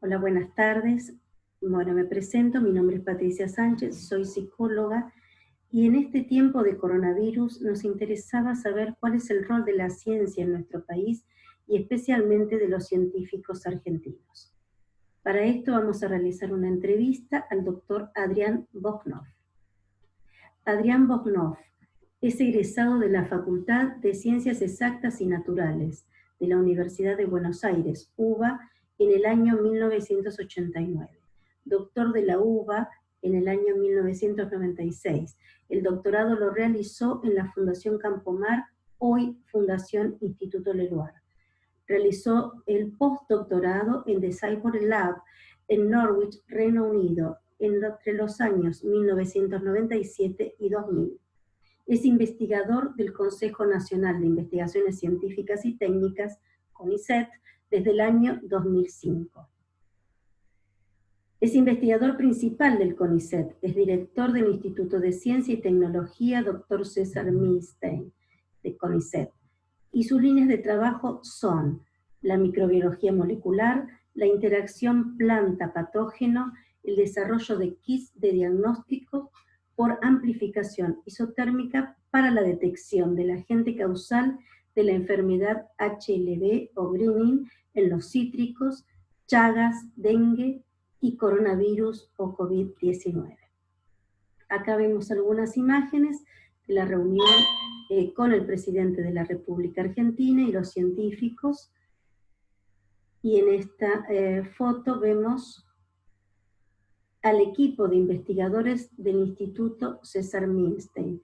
Hola, buenas tardes. Bueno, me presento, mi nombre es Patricia Sánchez, soy psicóloga y en este tiempo de coronavirus nos interesaba saber cuál es el rol de la ciencia en nuestro país y especialmente de los científicos argentinos. Para esto vamos a realizar una entrevista al doctor Adrián Bognoff. Adrián Bognoff es egresado de la Facultad de Ciencias Exactas y Naturales de la Universidad de Buenos Aires, UBA, en el año 1989. Doctor de la UBA en el año 1996. El doctorado lo realizó en la Fundación Campomar, hoy Fundación Instituto Leluar. Realizó el postdoctorado en The Cyborg Lab en Norwich, Reino Unido, entre los años 1997 y 2000. Es investigador del Consejo Nacional de Investigaciones Científicas y Técnicas, CONICET, desde el año 2005. Es investigador principal del CONICET, es director del Instituto de Ciencia y Tecnología Dr. César Milstein, de CONICET, y sus líneas de trabajo son la microbiología molecular, la interacción planta-patógeno, el desarrollo de kits de diagnóstico por amplificación isotérmica para la detección del agente causal de la enfermedad HLV o greening en los cítricos, Chagas, dengue y coronavirus o COVID-19. Acá vemos algunas imágenes de la reunión con el presidente de la República Argentina y los científicos, y en esta foto vemos al equipo de investigadores del Instituto César Milstein.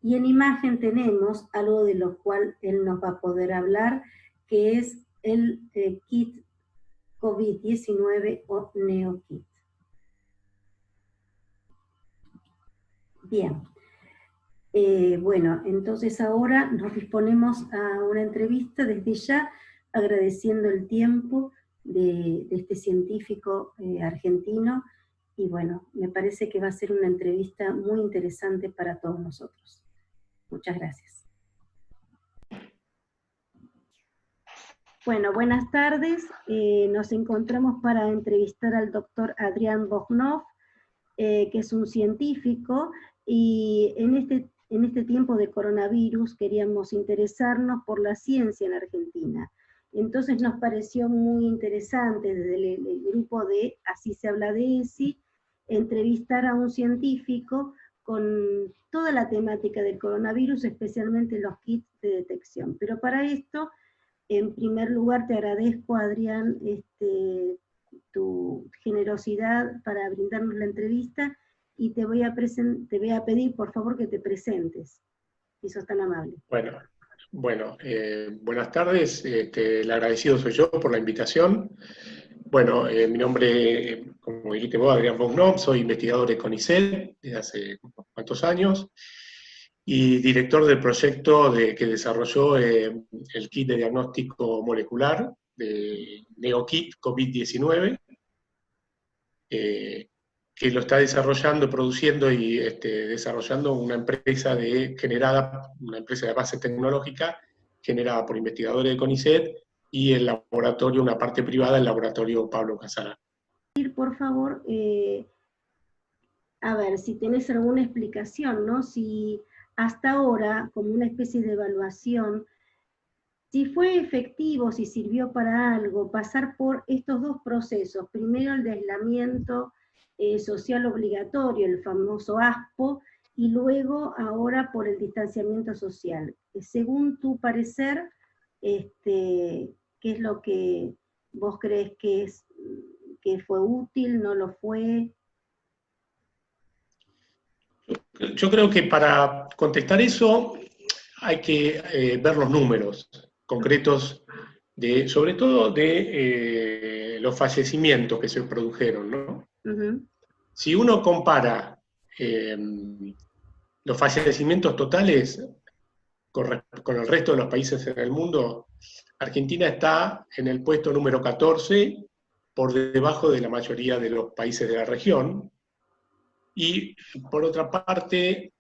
Y en imagen tenemos algo de lo cual él nos va a poder hablar, que es el kit COVID-19 o NeoKit. Bien. Bueno, entonces ahora nos disponemos a una entrevista desde ya, agradeciendo el tiempo de este científico argentino, y bueno, me parece que va a ser una entrevista muy interesante para todos nosotros. Muchas gracias. Bueno, buenas tardes. Nos encontramos para entrevistar al doctor Adrián Bognoff, que es un científico, y en este tiempo de coronavirus queríamos interesarnos por la ciencia en Argentina. Entonces nos pareció muy interesante desde el grupo de Así se habla de ESI, entrevistar a un científico con toda la temática del coronavirus, especialmente los kits de detección. Pero para esto, en primer lugar, te agradezco, Adrián, tu generosidad para brindarnos la entrevista, y te voy a pedir, por favor, que te presentes, si sos tan amable. Bueno, buenas tardes, el agradecido soy yo por la invitación. Bueno, mi nombre, como dijiste vos, Adrián Bognoff, soy investigador de CONICET desde hace unos cuantos años, y director del proyecto que desarrolló el kit de diagnóstico molecular de NeoKit COVID-19, que lo está desarrollando, produciendo y desarrollando una empresa una empresa de base tecnológica generada por investigadores de CONICET, y el laboratorio, una parte privada, el laboratorio Pablo Casara. Por favor, a ver, si tenés alguna explicación, ¿no? Si hasta ahora, como una especie de evaluación, si fue efectivo, si sirvió para algo, pasar por estos dos procesos. Primero el de aislamiento social obligatorio, el famoso ASPO, y luego ahora por el distanciamiento social. Según tu parecer, ¿qué es lo que vos crees que fue útil, no lo fue? Yo creo que para contestar eso hay que ver los números concretos, sobre todo de los fallecimientos que se produjeron, ¿no? Uh-huh. Si uno compara los fallecimientos totales con el resto de los países en el mundo, Argentina está en el puesto número 14, por debajo de la mayoría de los países de la región. Y por otra parte,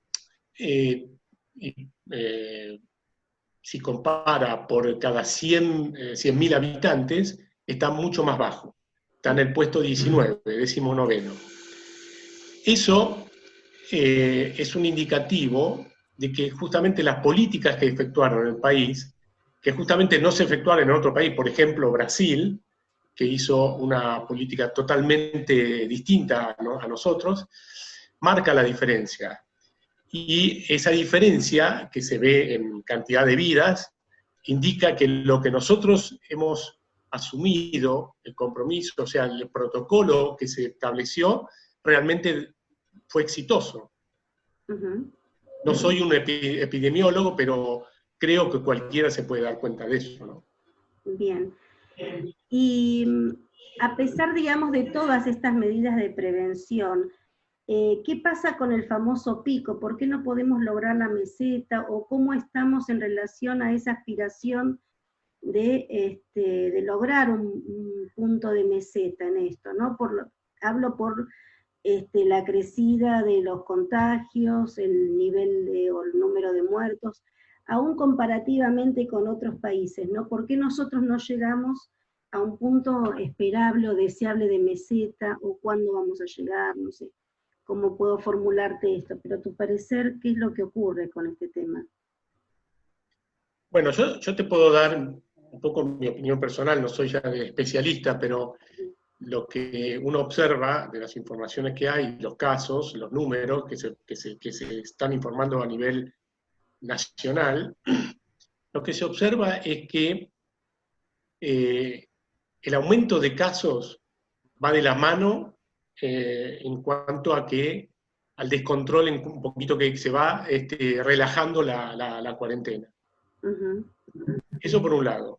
si compara por cada 100.000 habitantes, está mucho más bajo. está en el puesto 19, 19º. Eso es un indicativo de que justamente las políticas que efectuaron en el país, que justamente no se efectuaron en otro país, por ejemplo Brasil, que hizo una política totalmente distinta a nosotros, marca la diferencia. Y esa diferencia, que se ve en cantidad de vidas, indica que lo que nosotros hemos asumido, el compromiso, o sea, el protocolo que se estableció, realmente fue exitoso. No soy un epidemiólogo, pero creo que cualquiera se puede dar cuenta de eso, ¿no? Bien. Y a pesar, digamos, de todas estas medidas de prevención, ¿qué pasa con el famoso pico? ¿Por qué no podemos lograr la meseta? ¿O cómo estamos en relación a esa aspiración de lograr un punto de meseta en esto, ¿no? Hablo por la crecida de los contagios, el nivel o el número de muertos, aún comparativamente con otros países, ¿no? ¿Por qué nosotros no llegamos a un punto esperable o deseable de meseta, o cuándo vamos a llegar? No sé cómo puedo formularte esto, pero a tu parecer, ¿qué es lo que ocurre con este tema? Bueno, yo te puedo dar un poco mi opinión personal, no soy ya especialista, pero lo que uno observa de las informaciones que hay, los casos, los números que se están informando a nivel nacional, lo que se observa es que el aumento de casos va de la mano en cuanto a que al descontrol un poquito que se va relajando la cuarentena. Eso por un lado.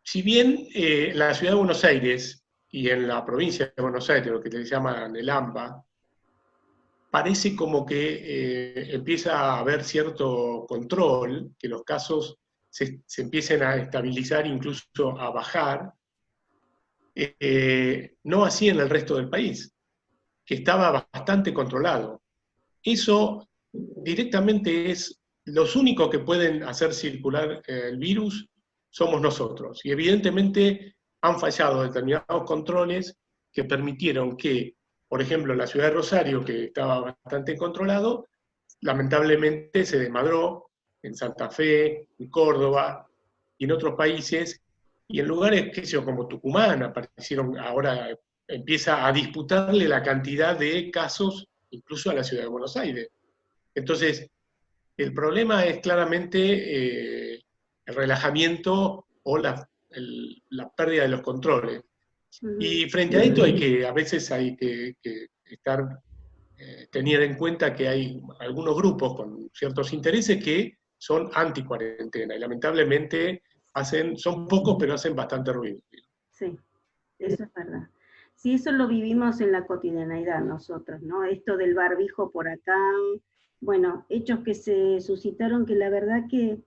Si bien la ciudad de Buenos Aires y en la provincia de Buenos Aires, lo que se llama el AMBA, parece como que empieza a haber cierto control, que los casos se empiecen a estabilizar, incluso a bajar, no así en el resto del país, que estaba bastante controlado. Eso directamente es, los únicos que pueden hacer circular el virus somos nosotros. Y evidentemente han fallado determinados controles que permitieron que, por ejemplo, la ciudad de Rosario, que estaba bastante controlado, lamentablemente se desmadró en Santa Fe, en Córdoba y en otros países, y en lugares, qué sé yo, como Tucumán, aparecieron, ahora empieza a disputarle la cantidad de casos incluso a la ciudad de Buenos Aires. Entonces, el problema es claramente el relajamiento o la pérdida de los controles. Y frente a esto a veces hay que tener en cuenta que hay algunos grupos con ciertos intereses que son anti-cuarentena y lamentablemente son pocos pero hacen bastante ruido. Sí, eso es verdad. Sí, eso lo vivimos en la cotidianeidad nosotros, ¿no? Esto del barbijo por acá, bueno, hechos que se suscitaron que la verdad que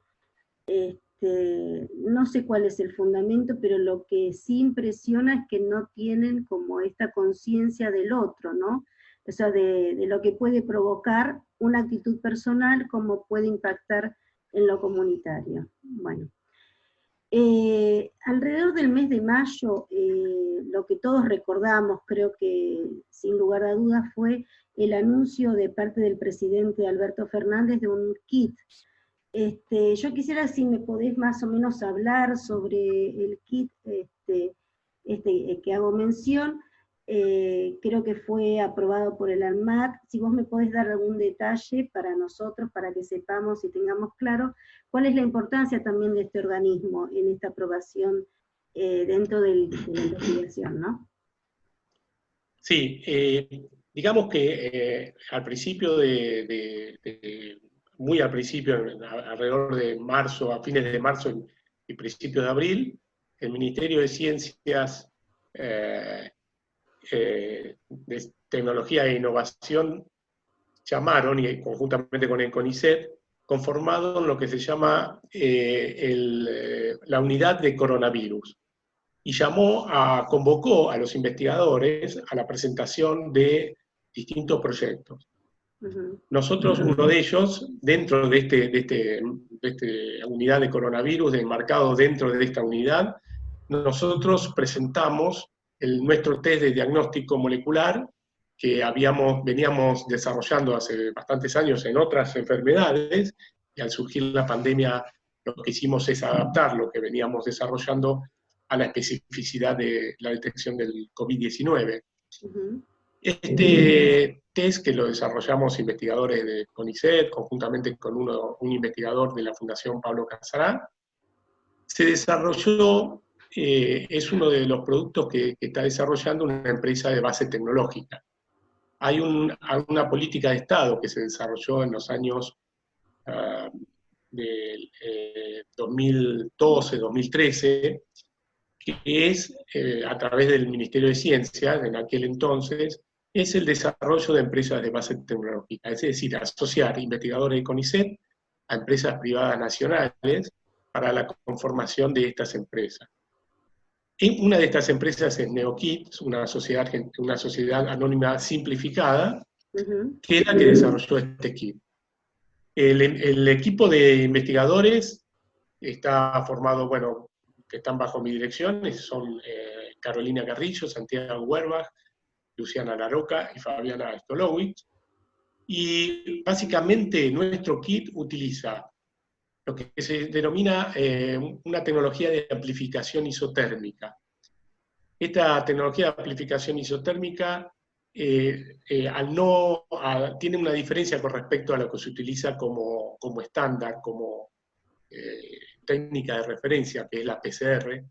no sé cuál es el fundamento, pero lo que sí impresiona es que no tienen como esta conciencia del otro, ¿no? O sea, de lo que puede provocar una actitud personal, como puede impactar en lo comunitario. Bueno. Alrededor del mes de mayo, lo que todos recordamos, creo que sin lugar a dudas, fue el anuncio de parte del presidente Alberto Fernández de un kit. Yo quisiera si me podés más o menos hablar sobre el kit que hago mención. Creo que fue aprobado por el ANMAT. Si vos me podés dar algún detalle para nosotros, para que sepamos y tengamos claro cuál es la importancia también de este organismo en esta aprobación dentro de la investigación, ¿no? Sí, digamos que al principio muy al principio, alrededor de marzo, a fines de marzo y principios de abril, el Ministerio de Ciencias, de Tecnología e Innovación llamaron, y conjuntamente con el CONICET, conformaron lo que se llama la unidad de coronavirus, y convocó a los investigadores a la presentación de distintos proyectos. Nosotros, uno de ellos, dentro de esta unidad de coronavirus, enmarcado dentro de esta unidad, nosotros presentamos nuestro test de diagnóstico molecular que veníamos desarrollando hace bastantes años en otras enfermedades, y al surgir la pandemia lo que hicimos es adaptar lo que veníamos desarrollando a la especificidad de la detección del COVID-19. Este test, que lo desarrollamos investigadores de CONICET, conjuntamente con un investigador de la Fundación Pablo Casará, se desarrolló, es uno de los productos que está desarrollando una empresa de base tecnológica. Hay una política de Estado que se desarrolló en los años del 2012, 2013, que es, a través del Ministerio de Ciencia, en aquel entonces, es el desarrollo de empresas de base tecnológica, es decir, asociar investigadores de CONICET a empresas privadas nacionales para la conformación de estas empresas. Y una de estas empresas es NeoKit, una sociedad anónima simplificada, que es la que desarrolló este kit. El equipo de investigadores está formado, bueno, que están bajo mi dirección, son Carolina Carrillo, Santiago Werbach, Luciana Laroca y Fabiana Stolowitz. Y básicamente nuestro kit utiliza lo que se denomina una tecnología de amplificación isotérmica. Esta tecnología de amplificación isotérmica tiene una diferencia con respecto a lo que se utiliza como estándar, como técnica de referencia, que es la PCR,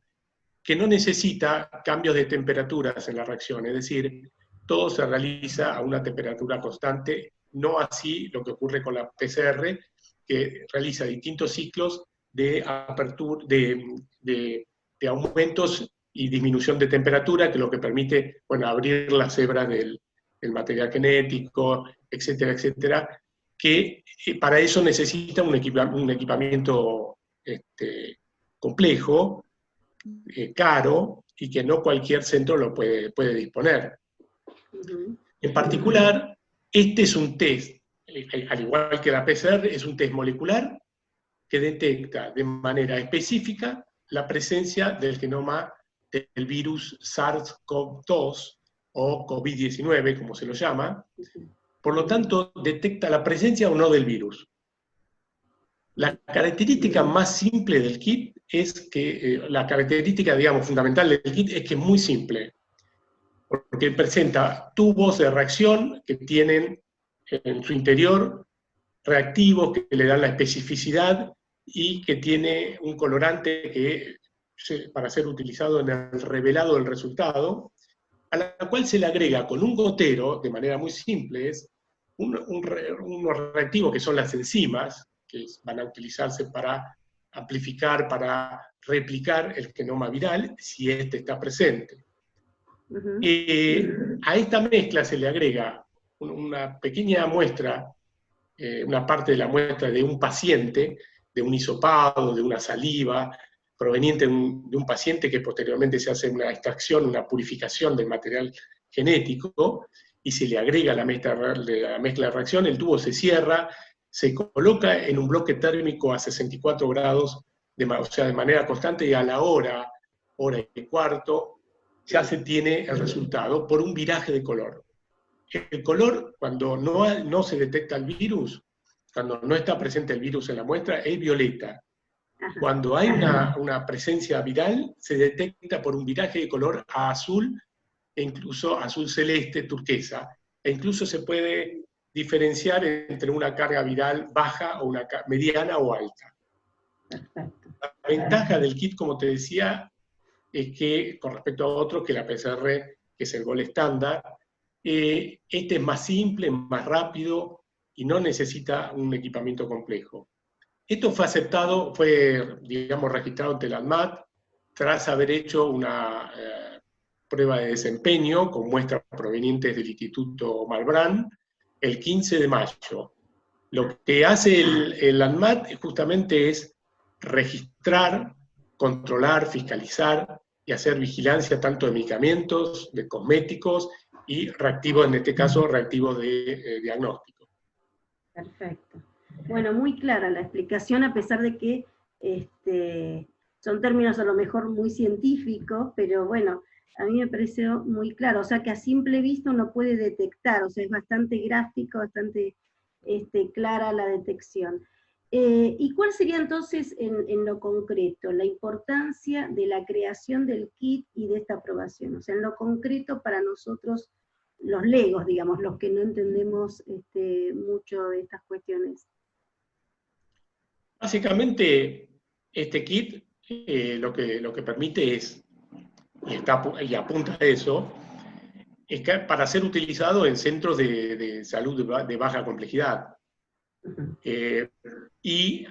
que no necesita cambios de temperaturas en la reacción, es decir, todo se realiza a una temperatura constante, no así lo que ocurre con la PCR, que realiza distintos ciclos de apertura, de aumentos y disminución de temperatura, que lo que permite, bueno, abrir las hebras del material genético, etcétera, etcétera, que para eso necesita un equipamiento complejo, caro, y que no cualquier centro lo puede disponer. En particular, este es un test, al igual que la PCR, es un test molecular que detecta de manera específica la presencia del genoma del virus SARS-CoV-2 o COVID-19, como se lo llama. Por lo tanto, detecta la presencia o no del virus. La característica más simple del kit es que, la característica, digamos, fundamental del kit es que es muy simple, porque presenta tubos de reacción que tienen en su interior reactivos que le dan la especificidad y que tiene un colorante que, para ser utilizado en el revelado del resultado, a la cual se le agrega con un gotero, de manera muy simple, unos reactivos que son las enzimas, que van a utilizarse para amplificar, para replicar el genoma viral, si este está presente. A esta mezcla se le agrega una pequeña muestra, una parte de la muestra de un paciente, de un hisopado, de una saliva, proveniente de un paciente que posteriormente se hace una extracción, una purificación del material genético, y se le agrega la mezcla de reacción, el tubo se cierra, se coloca en un bloque térmico a 64 grados, o sea, de manera constante, y a la hora y cuarto, ya se tiene el resultado por un viraje de color. El color, cuando no se detecta el virus, cuando no está presente el virus en la muestra, es violeta. Cuando hay una presencia viral, se detecta por un viraje de color a azul, e incluso azul celeste, turquesa, e incluso se puede diferenciar entre una carga viral baja o una mediana o alta. Perfecto. La ventaja del kit, como te decía, es que, con respecto a otros, que la PCR, que es el gol estándar, este es más simple, más rápido y no necesita un equipamiento complejo. Esto fue aceptado, digamos, registrado ante la ANMAT tras haber hecho una prueba de desempeño con muestras provenientes del Instituto Malbrán el 15 de mayo. Lo que hace el ANMAT justamente es registrar, controlar, fiscalizar y hacer vigilancia tanto de medicamentos, de cosméticos y reactivos, en este caso, reactivos de diagnóstico. Perfecto. Bueno, muy clara la explicación, a pesar de que son términos a lo mejor muy científicos, pero bueno, a mí me pareció muy claro, o sea que a simple vista uno puede detectar, o sea, es bastante gráfico, bastante clara la detección. ¿Y cuál sería entonces en lo concreto la importancia de la creación del kit y de esta aprobación? O sea, en lo concreto para nosotros, los legos, digamos, los que no entendemos mucho de estas cuestiones. Básicamente, este kit lo que permite es, y apunta a eso, es que para ser utilizado en centros de salud de baja complejidad. Eh, y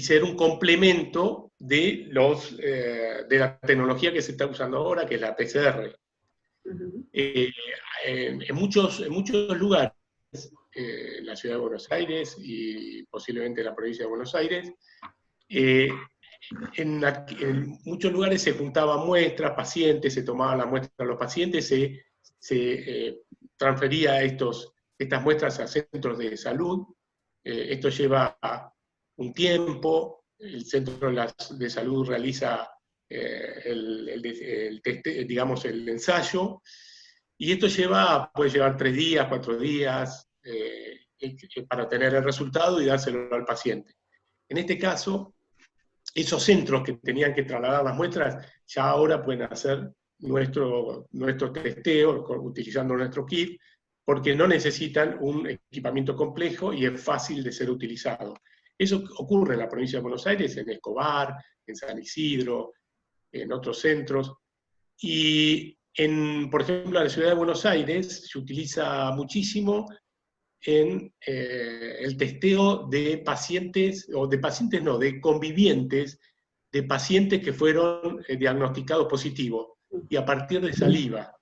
ser un complemento de la tecnología que se está usando ahora, que es la PCR. En muchos lugares, la ciudad de Buenos Aires y posiblemente la provincia de Buenos Aires, en muchos lugares se juntaban muestras, pacientes, se tomaban las muestras a los pacientes, se transfería estas muestras a centros de salud. Esto lleva un tiempo, el centro de salud realiza digamos, el ensayo, y esto puede llevar 3 días, 4 días, para tener el resultado y dárselo al paciente. En este caso, esos centros que tenían que trasladar las muestras, ya ahora pueden hacer nuestro testeo utilizando nuestro kit, porque no necesitan un equipamiento complejo y es fácil de ser utilizado. Eso ocurre en la provincia de Buenos Aires, en Escobar, en San Isidro, en otros centros. Y por ejemplo, en la ciudad de Buenos Aires se utiliza muchísimo en el testeo de pacientes, de convivientes, de pacientes que fueron diagnosticados positivos, y a partir de saliva.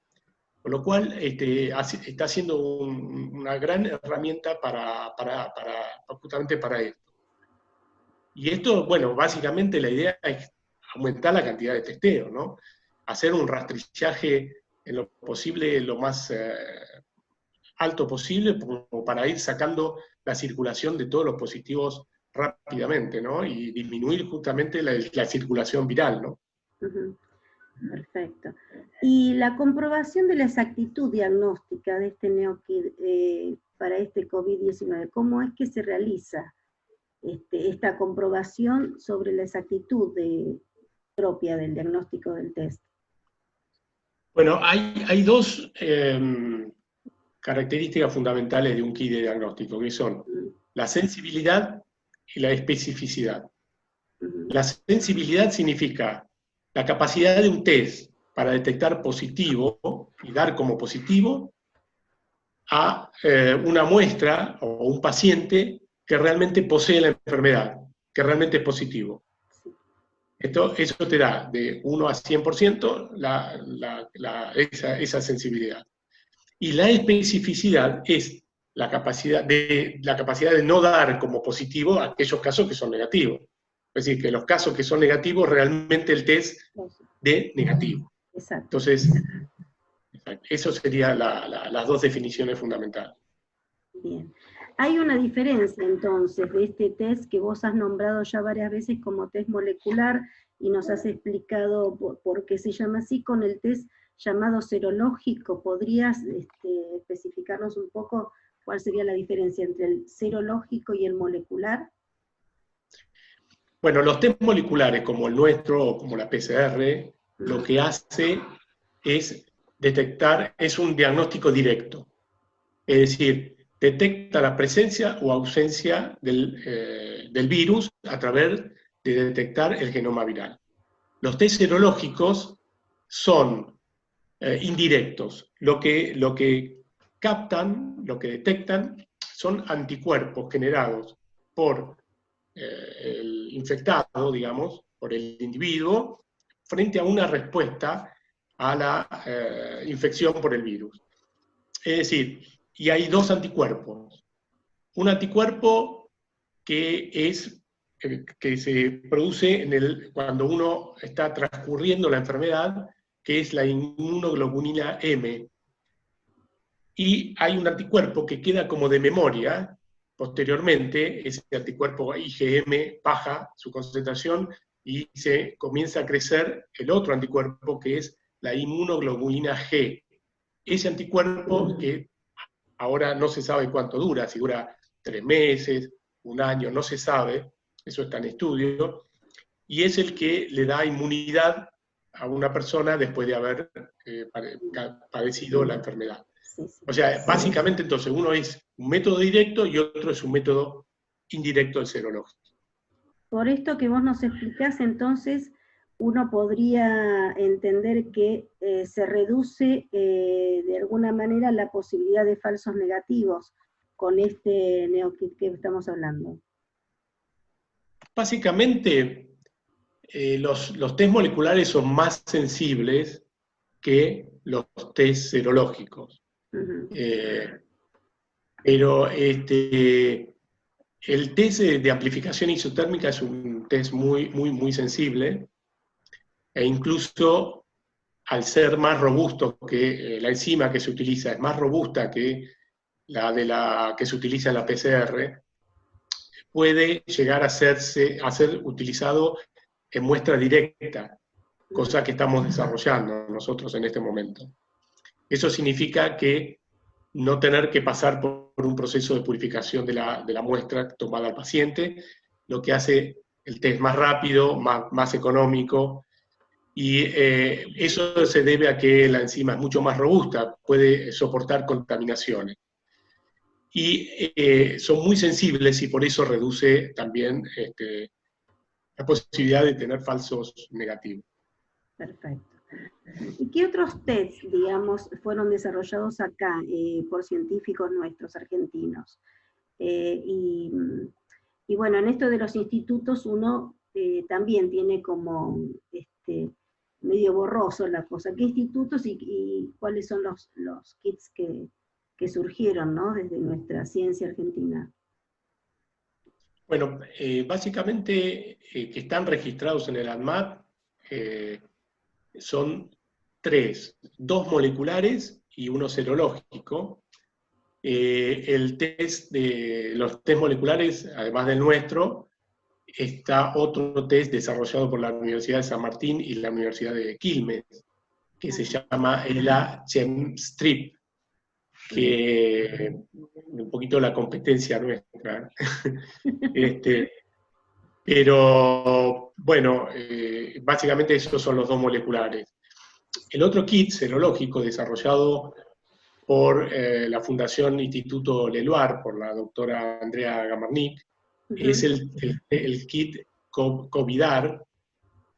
Con lo cual está siendo una gran herramienta justamente para esto. Y esto, bueno, básicamente la idea es aumentar la cantidad de testeo, ¿no? Hacer un rastrillaje en lo posible, lo más alto posible, como para ir sacando la circulación de todos los positivos rápidamente, ¿no? Y disminuir justamente la circulación viral, ¿no? Perfecto. Y la comprobación de la exactitud diagnóstica de este NeoKit para este COVID-19, ¿cómo es que se realiza esta comprobación sobre la exactitud propia del diagnóstico del test? Bueno, hay dos características fundamentales de un kit de diagnóstico, que son la sensibilidad y la especificidad. La sensibilidad significa la capacidad de un test para detectar positivo y dar como positivo a una muestra o un paciente que realmente posee la enfermedad, que realmente es positivo. Eso te da de 1 a 100% esa sensibilidad. Y la especificidad es la capacidad de no dar como positivo a aquellos casos que son negativos. Es decir, que los casos que son negativos, realmente el test de negativo. Exacto. Entonces, eso serían las dos definiciones fundamentales. Bien. Hay una diferencia entonces de este test que vos has nombrado ya varias veces como test molecular y nos has explicado por qué se llama así, con el test llamado serológico. ¿Podrías especificarnos un poco cuál sería la diferencia entre el serológico y el molecular? Bueno, los test moleculares como el nuestro, como la PCR, lo que hace es detectar, es un diagnóstico directo. Es decir, detecta la presencia o ausencia del virus a través de detectar el genoma viral. Los test serológicos son indirectos. Lo que captan, lo que detectan, son anticuerpos generados por el infectado, digamos, por el individuo, frente a una respuesta a la infección por el virus. Es decir, y hay dos anticuerpos. Un anticuerpo que se produce cuando uno está transcurriendo la enfermedad, que es la inmunoglobulina M. Y hay un anticuerpo que queda como de memoria. Posteriormente, ese anticuerpo IgM baja su concentración y se comienza a crecer el otro anticuerpo, que es la inmunoglobulina G. Ese anticuerpo que ahora no se sabe cuánto dura, si dura 3 meses, 1 año, no se sabe, eso está en estudio, y es el que le da inmunidad a una persona después de haber padecido la enfermedad. O sea, básicamente entonces uno es un método directo y otro es un método indirecto del serológico. Por esto que vos nos explicás, entonces, uno podría entender que se reduce de alguna manera la posibilidad de falsos negativos con este neokit que estamos hablando. Básicamente, los test moleculares son más sensibles que los test serológicos. Pero el test de amplificación isotérmica es un test muy sensible, e incluso al ser más robusto que la enzima que se utiliza, es más robusta que la que se utiliza en la PCR, puede llegar a ser utilizado en muestra directa, cosa que estamos desarrollando nosotros en este momento. Eso significa que no tener que pasar por un proceso de purificación de la muestra tomada al paciente, lo que hace el test más rápido, más económico, y eso se debe a que la enzima es mucho más robusta, puede soportar contaminaciones. Y son muy sensibles y por eso reduce también la posibilidad de tener falsos negativos. Perfecto. ¿Y qué otros tests, digamos, fueron desarrollados acá por científicos nuestros, argentinos? Y bueno, en esto de los institutos uno también tiene como medio borroso la cosa. ¿Qué institutos y cuáles son los kits que surgieron, ¿no?, desde nuestra ciencia argentina? Bueno, básicamente que están registrados en el ANMAT son 3, 2 moleculares y 1 serológico. Los test moleculares, además del nuestro, está otro test desarrollado por la Universidad de San Martín y la Universidad de Quilmes, que se llama ELA-ChemStrip, que un poquito la competencia nuestra. Pero bueno, básicamente esos son los 2 moleculares. El otro kit serológico desarrollado por la Fundación Instituto Leloir, por la doctora Andrea Gamarnik, es el kit COVIDAR,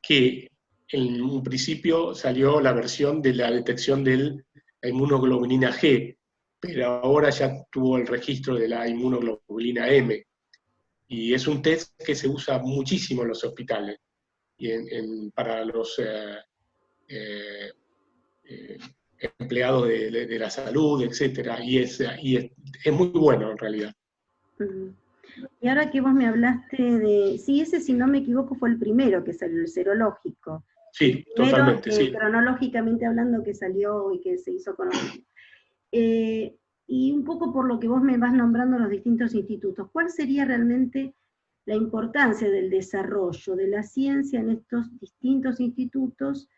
que en un principio salió la versión de la detección de la inmunoglobulina G, pero ahora ya tuvo el registro de la inmunoglobulina M. Y es un test que se usa muchísimo en los hospitales y para los empleados de la salud, etc. Y es muy bueno en realidad. Y ahora que vos me hablaste de... Sí, ese, si no me equivoco, fue el primero que salió, el serológico. Sí, Primero, totalmente, sí. Cronológicamente hablando, que salió y que se hizo conocido. Y un poco por lo que vos me vas nombrando los distintos institutos, ¿cuál sería realmente la importancia del desarrollo de la ciencia en estos distintos institutos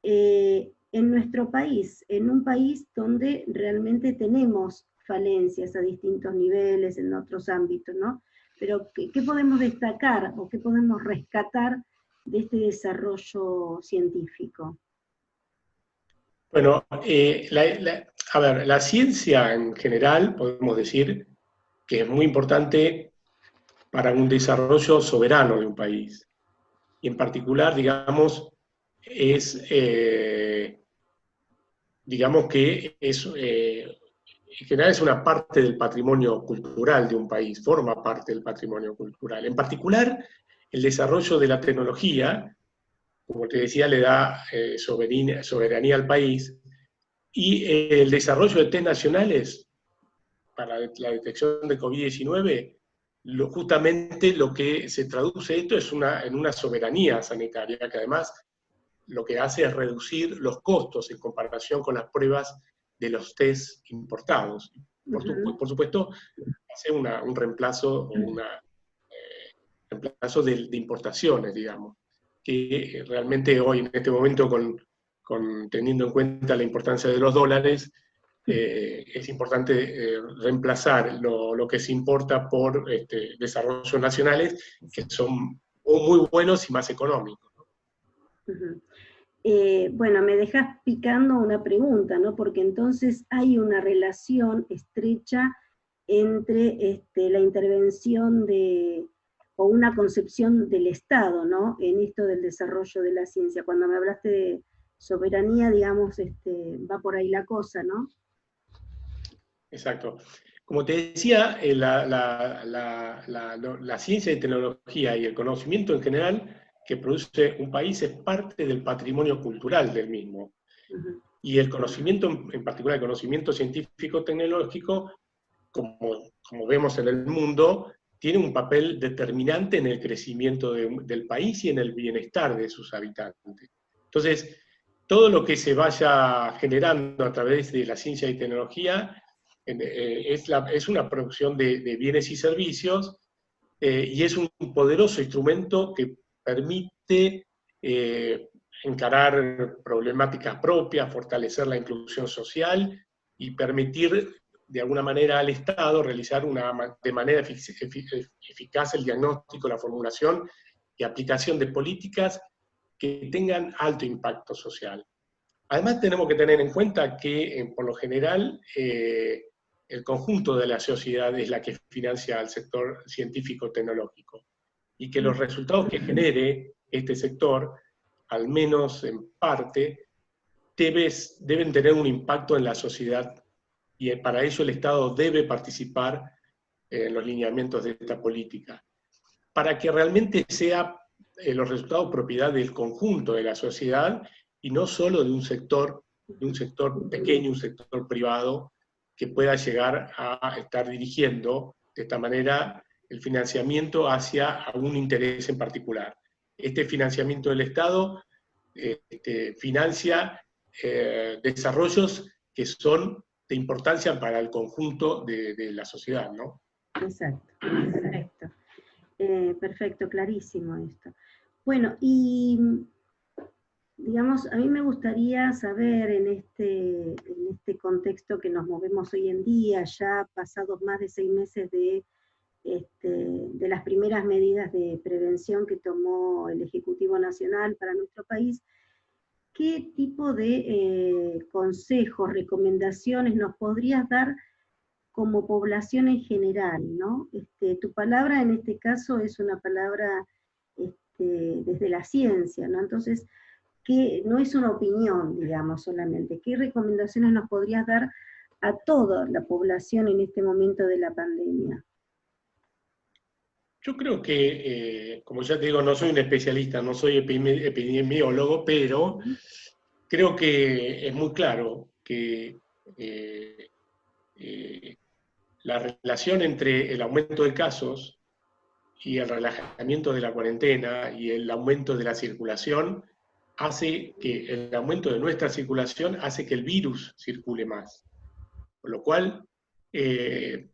en nuestro país, en un país donde realmente tenemos falencias a distintos niveles, en otros ámbitos, ¿no? Pero ¿qué podemos destacar o qué podemos rescatar de este desarrollo científico? Bueno, a ver, la ciencia en general, podemos decir que es muy importante para un desarrollo soberano de un país. Y en particular, digamos, digamos que en general es una parte del patrimonio cultural de un país, forma parte del patrimonio cultural. En particular, el desarrollo de la tecnología, como te decía, le da soberanía al país, y el desarrollo de test nacionales para la detección de COVID-19, justamente lo que se traduce esto es en una soberanía sanitaria, que además lo que hace es reducir los costos en comparación con las pruebas de los test importados. Por supuesto, hace un reemplazo, reemplazo de importaciones, digamos. que realmente hoy, en este momento, teniendo en cuenta la importancia de los dólares, es importante reemplazar lo que se importa por desarrollos nacionales, que son muy buenos y más económicos, ¿no? Ujú. Bueno, me dejas picando una pregunta, ¿no? Porque entonces hay una relación estrecha entre la intervención o una concepción del Estado, ¿no? En esto del desarrollo de la ciencia. Cuando me hablaste de soberanía, digamos, va por ahí la cosa, ¿no? Exacto. Como te decía, la ciencia y tecnología y el conocimiento en general que produce un país es parte del patrimonio cultural del mismo. Uh-huh. Y el conocimiento, en particular el conocimiento científico-tecnológico, como vemos en el mundo, tiene un papel determinante en el crecimiento del país y en el bienestar de sus habitantes. Entonces, todo lo que se vaya generando a través de la ciencia y tecnología es una producción de bienes y servicios, y es un poderoso instrumento que permite encarar problemáticas propias, fortalecer la inclusión social y permitir de alguna manera al Estado realizar de manera eficaz el diagnóstico, la formulación y aplicación de políticas que tengan alto impacto social. Además tenemos que tener en cuenta que por lo general el conjunto de la sociedad es la que financia al sector científico-tecnológico y que los resultados que genere este sector, al menos en parte, deben tener un impacto en la sociedad, y para eso el Estado debe participar en los lineamientos de esta política, para que realmente sea los resultados propiedad del conjunto de la sociedad y no solo de un sector pequeño, un sector privado, que pueda llegar a estar dirigiendo de esta manera el financiamiento hacia algún interés en particular. Este financiamiento del Estado financia desarrollos que son de importancia para el conjunto de la sociedad, ¿no? Exacto, perfecto. Perfecto, clarísimo esto. Bueno, y digamos, a mí me gustaría saber en este contexto que nos movemos hoy en día, ya pasados más de 6 meses de las primeras medidas de prevención que tomó el Ejecutivo Nacional para nuestro país, ¿qué tipo de consejos, recomendaciones nos podrías dar como población en general, ¿no? Tu palabra en este caso es una palabra desde la ciencia, ¿no? Entonces, que no es una opinión, digamos, solamente. ¿Qué recomendaciones nos podrías dar a toda la población en este momento de la pandemia? Yo creo que, como ya te digo, no soy un especialista, no soy epidemiólogo, pero creo que es muy claro que la relación entre el aumento de casos y el relajamiento de la cuarentena y el aumento de la circulación hace que el aumento de nuestra circulación hace que el virus circule más. Con lo cual, es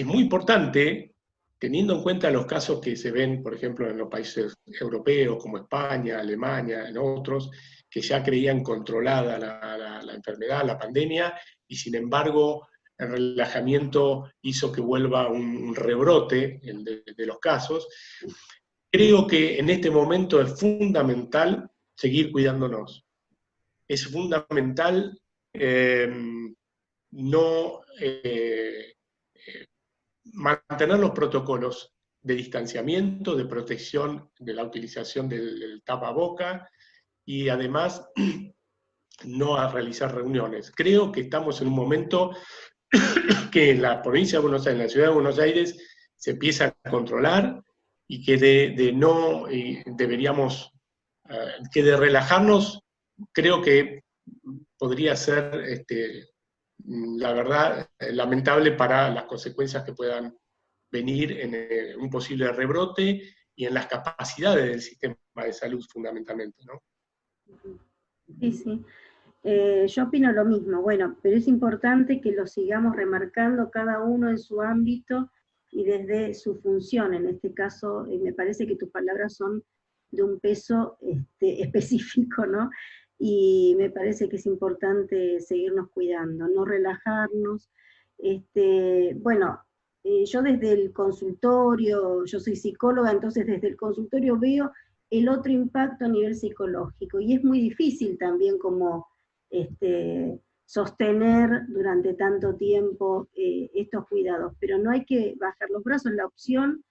muy importante, teniendo en cuenta los casos que se ven, por ejemplo, en los países europeos como España, Alemania, en otros, que ya creían controlada la enfermedad, la pandemia, y sin embargo el relajamiento hizo que vuelva un rebrote de los casos. Creo que en este momento es fundamental seguir cuidándonos. Es fundamental no mantener los protocolos de distanciamiento, de protección de la utilización del tapaboca y además no a realizar reuniones. Creo que estamos en un momento que en la provincia de Buenos Aires, en la ciudad de Buenos Aires, se empieza a controlar y que deberíamos, que de relajarnos, creo que podría ser, la verdad, lamentable para las consecuencias que puedan venir en un posible rebrote y en las capacidades del sistema de salud fundamentalmente, ¿no? Sí, sí. Yo opino lo mismo, bueno, pero es importante que lo sigamos remarcando cada uno en su ámbito y desde su función. En este caso, me parece que tus palabras son de un peso específico, ¿no? Y me parece que es importante seguirnos cuidando, no relajarnos. Bueno, yo desde el consultorio, yo soy psicóloga, entonces desde el consultorio veo el otro impacto a nivel psicológico, y es muy difícil también como sostener durante tanto tiempo estos cuidados, pero no hay que bajar los brazos. La opción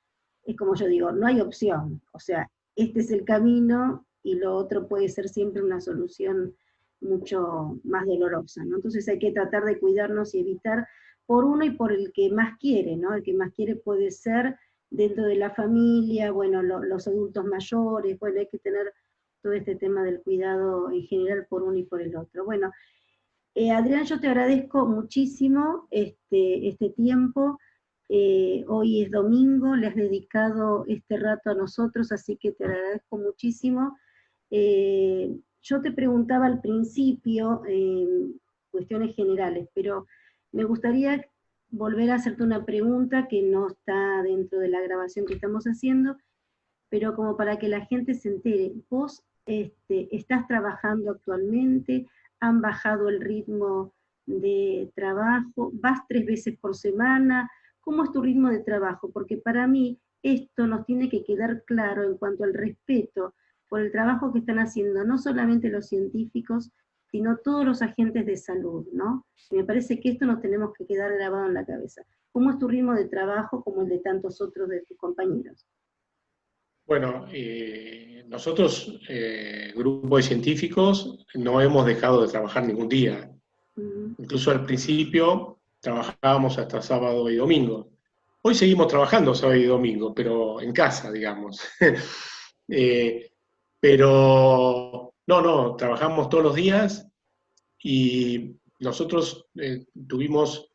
es, como yo digo, no hay opción, o sea, este es el camino y lo otro puede ser siempre una solución mucho más dolorosa, ¿no? Entonces hay que tratar de cuidarnos y evitar por uno y por el que más quiere, ¿no? El que más quiere puede ser dentro de la familia, bueno, los adultos mayores, bueno, hay que tener todo este tema del cuidado en general por uno y por el otro. Bueno, Adrián, yo te agradezco muchísimo este tiempo. Hoy es domingo, le has dedicado este rato a nosotros, así que te agradezco muchísimo. Yo te preguntaba al principio cuestiones generales, pero me gustaría volver a hacerte una pregunta que no está dentro de la grabación que estamos haciendo, pero como para que la gente se entere. Vos estás trabajando actualmente, han bajado el ritmo de trabajo, vas 3 veces por semana, ¿cómo es tu ritmo de trabajo? Porque para mí esto nos tiene que quedar claro en cuanto al respeto por el trabajo que están haciendo no solamente los científicos, sino todos los agentes de salud, ¿no? Y me parece que esto nos tenemos que quedar grabado en la cabeza. ¿Cómo es tu ritmo de trabajo como el de tantos otros de tus compañeros? Bueno, nosotros, grupo de científicos, no hemos dejado de trabajar ningún día. Incluso al principio trabajábamos hasta sábado y domingo. Hoy seguimos trabajando sábado y domingo, pero en casa, digamos. Pero no, trabajamos todos los días y nosotros tuvimos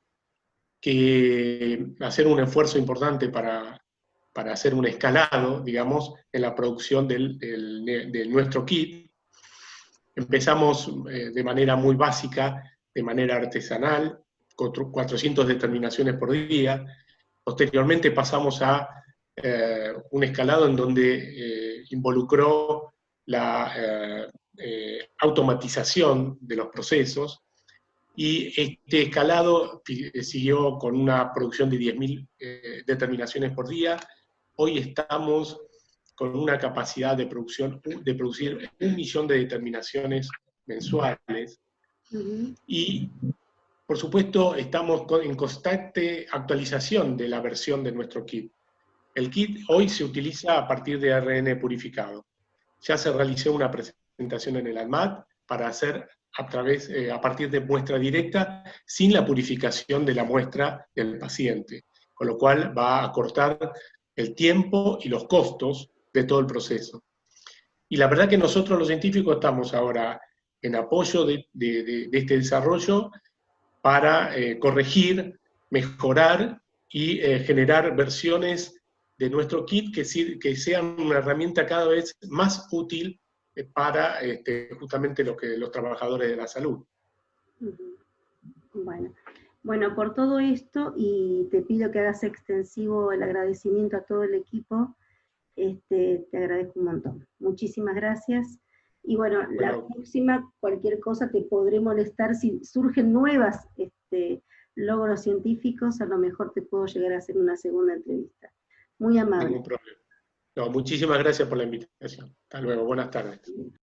que hacer un esfuerzo importante para hacer un escalado, digamos, en la producción de nuestro kit. Empezamos de manera muy básica, de manera artesanal, con 400 determinaciones por día. Posteriormente pasamos a un escalado en donde involucró la automatización de los procesos, y este escalado siguió con una producción de 10.000 determinaciones por día. Hoy estamos con una capacidad de producir 1.000.000 de determinaciones mensuales. Y, por supuesto, estamos en constante actualización de la versión de nuestro kit. El kit hoy se utiliza a partir de ARN purificado. Ya se realizó una presentación en el ANMAT para hacer a partir de muestra directa, sin la purificación de la muestra del paciente, con lo cual va a acortar el tiempo y los costos de todo el proceso. Y la verdad que nosotros los científicos estamos ahora en apoyo de este desarrollo para corregir, mejorar y generar versiones de nuestro kit que sean una herramienta cada vez más útil para justamente los trabajadores de la salud. Bueno, por todo esto, y te pido que hagas extensivo el agradecimiento a todo el equipo, te agradezco un montón. Muchísimas gracias. Y bueno, la próxima, cualquier cosa te podré molestar. Si surgen nuevas logros científicos, a lo mejor te puedo llegar a hacer una segunda entrevista. Muy amable. Ningún problema. No, muchísimas gracias por la invitación. Hasta luego, buenas tardes.